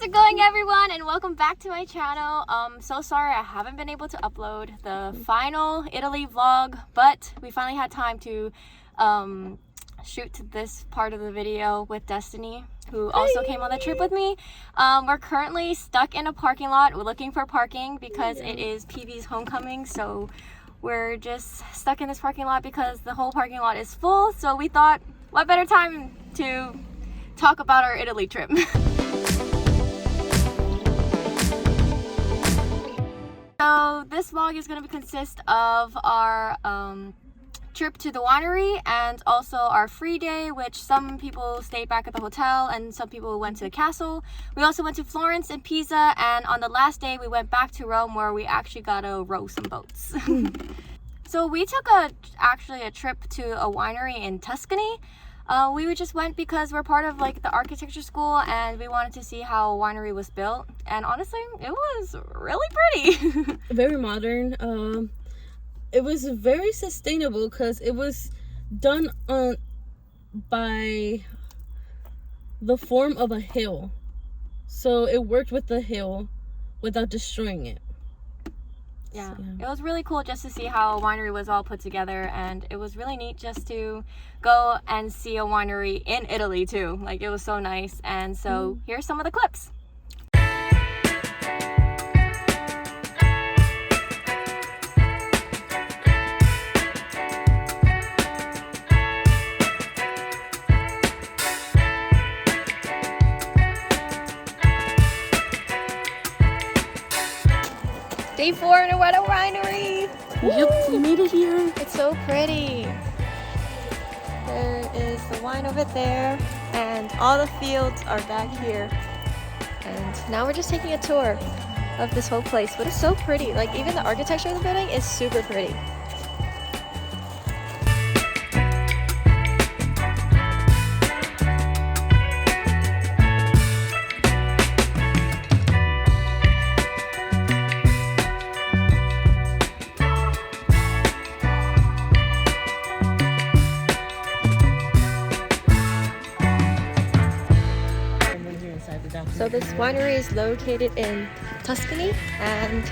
How's it going, everyone, and welcome back to my channel. So sorry I haven't been able to upload the final Italy vlog, but we finally had time to shoot this part of the video with Destiny, who also came on the trip with me. We're currently stuck in a parking lot. We're looking for parking because it is PV's homecoming, so we're just stuck in this parking lot because the whole parking lot is full. So we thought, what better time to talk about our Italy trip. So this vlog is going to consist of our trip to the winery and also our free day, which some people stayed back at the hotel and some people went to the castle. We also went to Florence and Pisa, and on the last day we went back to Rome where we actually got to row some boats. So we took actually a trip to a winery in Tuscany. We just went because we're part of like the architecture school and we wanted to see how a winery was built, and honestly it was really pretty. Very modern. It was very sustainable because it was done by the form of a hill, so it worked with the hill without destroying it. Yeah, it was really cool just to see how a winery was all put together, and it was really neat just to go and see a winery in Italy too. Like, it was so nice. And so here's some of the clips. Day 4 in a Weddell winery. Yep, we made it here. It's so pretty. There is the wine over there, and all the fields are back here. And now we're just taking a tour of this whole place, but it's so pretty. Like, even the architecture of the building is super pretty. So this winery is located in Tuscany, and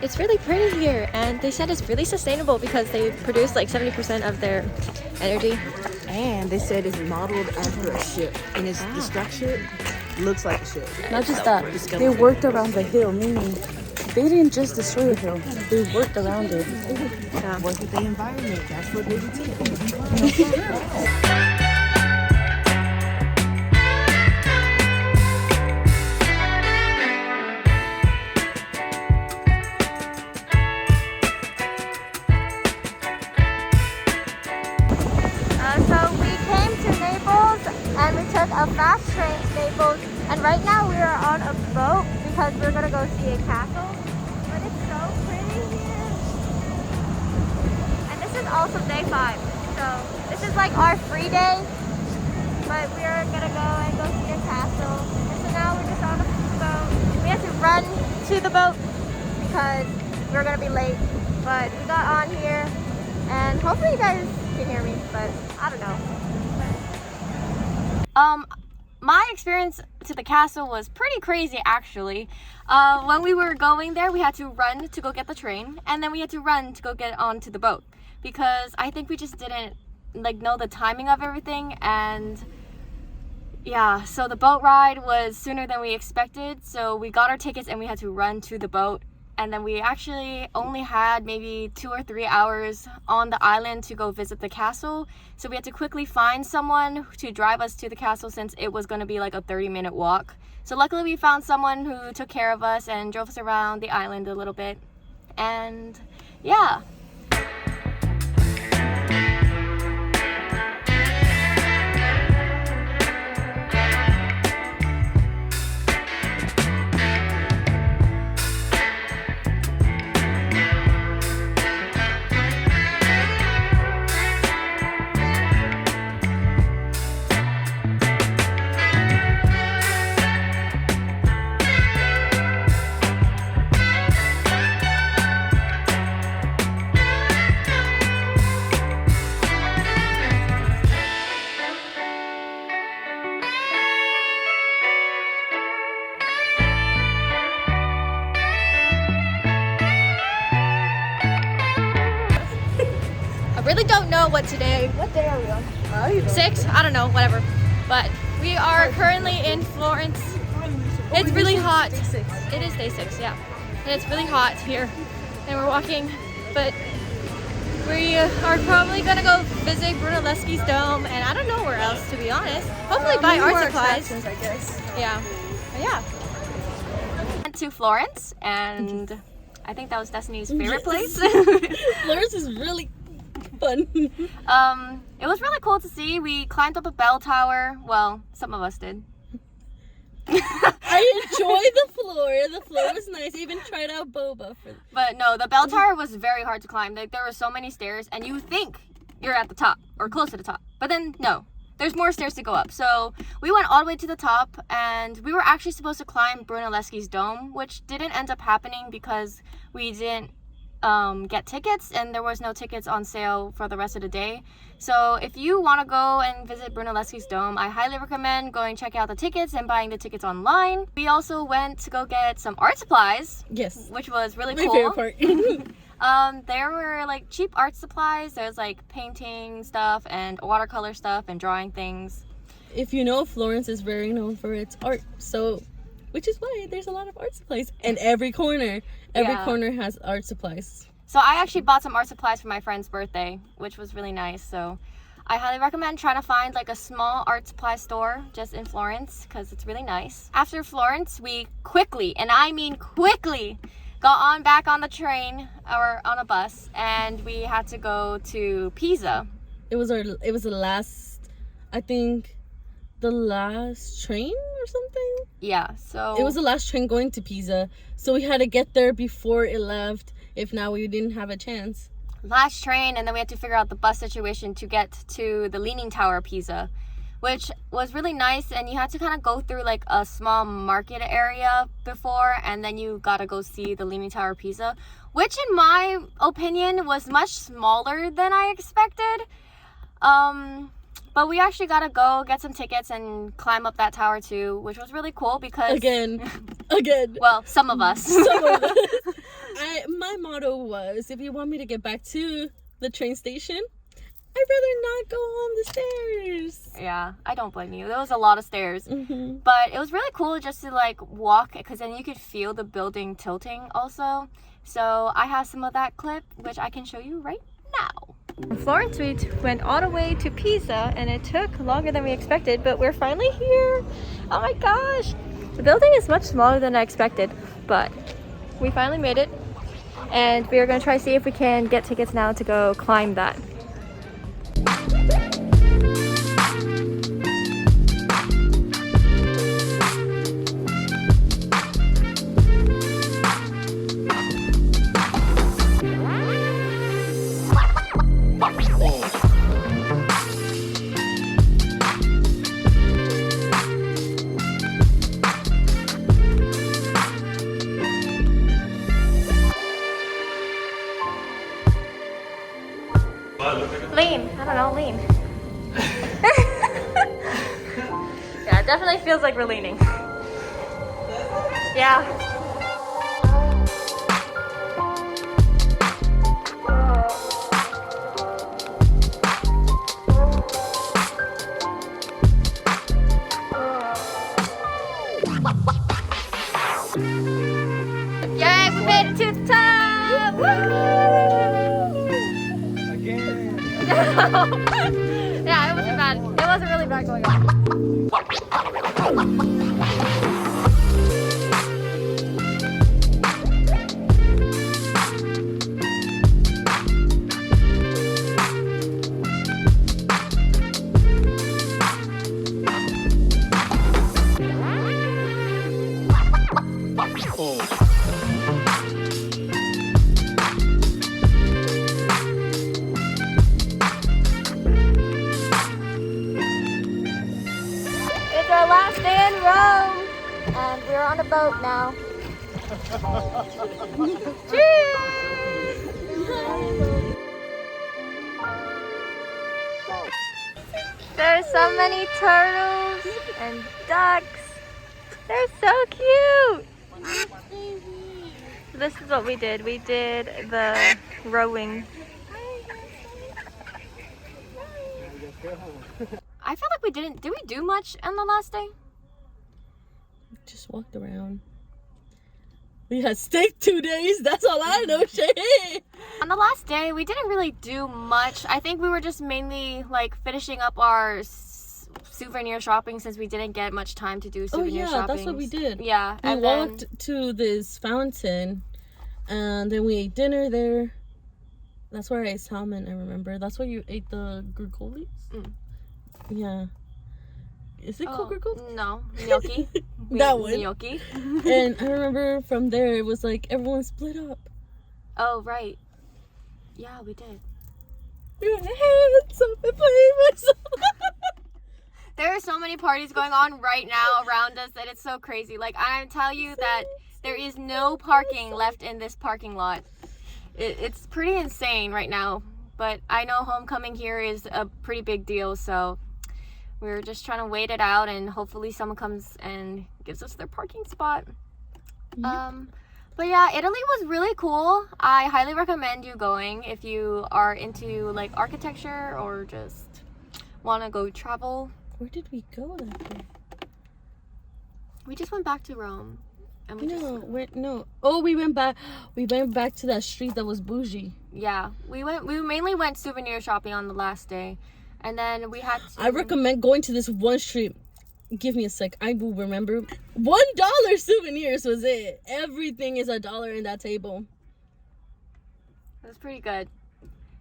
it's really pretty here, and they said it's really sustainable because they produce like 70% of their energy. And they said it's modeled after a ship, and it's the structure looks like a ship. Not just that, they worked around the hill, meaning they didn't just destroy the hill, they worked around it. Work with the environment, that's what they do. And we took a fast train to Naples, and right now we are on a boat because we're gonna go see a castle. But it's so pretty here. And this is also day 5, so this is like our free day, but we are gonna go and go see a castle. And so now we're just on a boat. We have to run to the boat because we're gonna be late, but we got on here, and hopefully you guys can hear me, but I don't know. My experience to the castle was pretty crazy, actually. When we were going there, we had to run to go get the train, and then we had to run to go get onto the boat because I think we just didn't like know the timing of everything. And yeah, so the boat ride was sooner than we expected, so we got our tickets and we had to run to the boat. And then we actually only had maybe 2 or 3 hours on the island to go visit the castle. So we had to quickly find someone to drive us to the castle since it was going to be like a 30-minute walk. So luckily we found someone who took care of us and drove us around the island a little bit. And yeah. really don't know what day are we on? 6? I don't know, whatever. But we are currently in Florence. It's really hot. It is day 6, yeah. And it's really hot here. And we're walking, but we are probably gonna go visit Brunelleschi's dome, and I don't know where else, to be honest. Hopefully buy art supplies. I guess. Yeah, but yeah. Went to Florence, and I think that was Destiny's favorite place. Florence is really fun. It was really cool to see. We climbed up a bell tower. Well, some of us did. I enjoyed the floor. The floor was nice. I even tried out boba. But no, the bell tower was very hard to climb. Like, there were so many stairs, and you think you're at the top or close to the top, but then no, there's more stairs to go up. So we went all the way to the top, and we were actually supposed to climb Brunelleschi's dome, which didn't end up happening because we didn't get tickets, and there was no tickets on sale for the rest of the day. So if you want to go and visit Brunelleschi's dome, I highly recommend going check out the tickets and buying the tickets online. We also went to go get some art supplies. Yes. Which was really My cool. favorite part. There were like cheap art supplies. There's like painting stuff and watercolor stuff and drawing things. If you know, Florence is very known for its art, so which is why there's a lot of art supplies. And every corner has art supplies. So I actually bought some art supplies for my friend's birthday, which was really nice. So I highly recommend trying to find like a small art supply store just in Florence, because it's really nice. After Florence, we quickly, and I mean quickly, got on back on the train or on a bus, and we had to go to Pisa. It was the last, I think, the last train or something. Yeah, so it was the last train going to Pisa, so we had to get there before it left. If not, we didn't have a chance. Last train, and then we had to figure out the bus situation to get to the Leaning Tower of Pisa, which was really nice. And you had to kind of go through like a small market area before, and then you got to go see the Leaning Tower of Pisa, which in my opinion was much smaller than I expected. But we actually got to go get some tickets and climb up that tower too, which was really cool because again well, some of us. My motto was, if you want me to get back to the train station, I'd rather not go on the stairs. Yeah, I don't blame you. There was a lot of stairs. Mm-hmm. But it was really cool just to like walk, because then you could feel the building tilting also. So I have some of that clip, which I can show you right now. From Florence, we went all the way to Pisa, and it took longer than we expected, but we're finally here. Oh my gosh. The building is much smaller than I expected, but we finally made it. And we are going to try to see if we can get tickets now to go climb that. Lean. I don't know, lean. Yeah, it definitely feels like we're leaning. Yeah. Yay, we made it to the top! Woo! Yeah, it wasn't bad. It wasn't really bad going on. It's our last day in Rome, and we're on a boat now. Cheers! There's so many turtles and ducks. They're so cute. This is what we did. We did the rowing. I feel like did we do much on the last day? Just walked around. We had steak 2 days. That's all I know, shit. On the last day, we didn't really do much. I think we were just mainly like finishing up our souvenir shopping since we didn't get much time to do souvenir shopping. That's what we did. Yeah. We walked to this fountain and then we ate dinner there. That's where I ate salmon, I remember. That's where you ate the grigolis? Yeah. Is it called grigolis? No. Gnocchi. That one. Gnocchi. And I remember from there, it was like everyone split up. Oh, right. Yeah, we did. We went, hands up and play with some. There are so many parties going on right now around us that it's so crazy. Like, I tell you that there is no parking left in this parking lot. It's pretty insane right now. But I know homecoming here is a pretty big deal, so we're just trying to wait it out and hopefully someone comes and gives us their parking spot. Yep. But yeah, Italy was really cool. I highly recommend you going if you are into like architecture or just want to go travel. Where did we go that day? We just went back to Rome. And we went back. We went back to that street that was bougie. Yeah, we mainly went souvenir shopping on the last day, and then we had to... I recommend going to this one street. Give me a sec. I will remember. $1 souvenirs was it. Everything is $1 in that table. It was pretty good.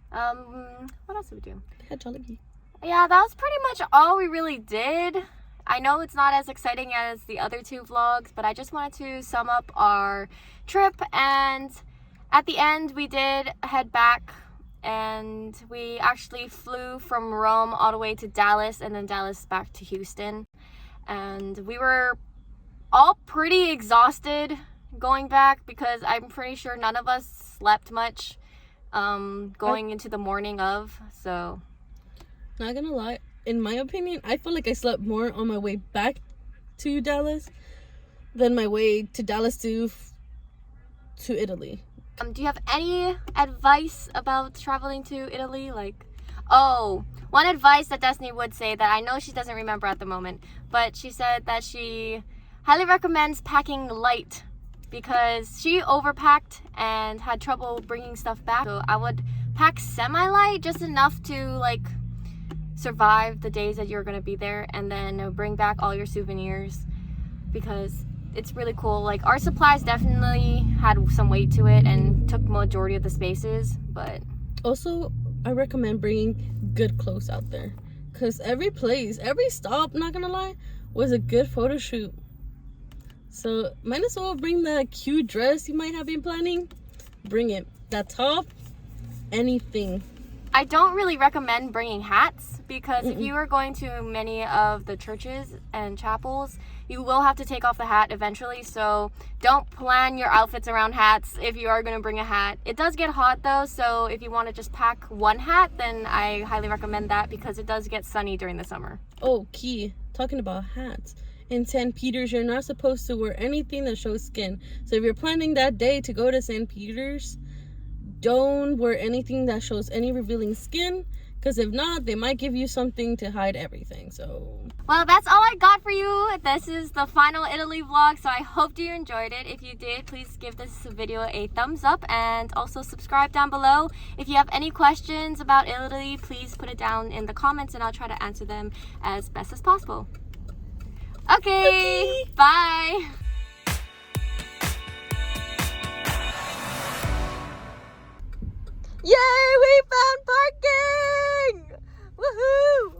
What else did we do? They had Jollibee. Yeah, that was pretty much all we really did. I know it's not as exciting as the other two vlogs, but I just wanted to sum up our trip, and at the end we did head back and we actually flew from Rome all the way to Dallas and then Dallas back to Houston, and we were all pretty exhausted going back because I'm pretty sure none of us slept much going into the morning of, so... Not gonna lie, in my opinion, I feel like I slept more on my way back to Dallas than my way to Dallas to Italy. Do you have any advice about traveling to Italy? Like, oh, one advice that Destiny would say that I know she doesn't remember at the moment, but she said that she highly recommends packing light because she overpacked and had trouble bringing stuff back. So I would pack semi-light, just enough to like survive the days that you're gonna be there, and then bring back all your souvenirs because it's really cool. Like, our supplies definitely had some weight to it and took majority of the spaces, but also I recommend bringing good clothes out there because every stop, not gonna lie, was a good photo shoot. So might as well bring that cute dress you might have been planning. Bring it. That top, anything. I don't really recommend bringing hats because if you are going to many of the churches and chapels, you will have to take off the hat eventually. So don't plan your outfits around hats if you are going to bring a hat. It does get hot though, so if you want to just pack one hat, then I highly recommend that because it does get sunny during the summer. Oh, key. Talking about hats. In St. Peter's, you're not supposed to wear anything that shows skin. So if you're planning that day to go to St. Peter's, don't wear anything that shows any revealing skin, because if not, they might give you something to hide everything. So well, that's all I got for you. This is the final Italy vlog, so I hope you enjoyed it. If you did, please give this video a thumbs up and also subscribe down below. If you have any questions about Italy, please put it down in the comments and I'll try to answer them as best as possible. Okay. Bye. yay, we found parking! Woohoo!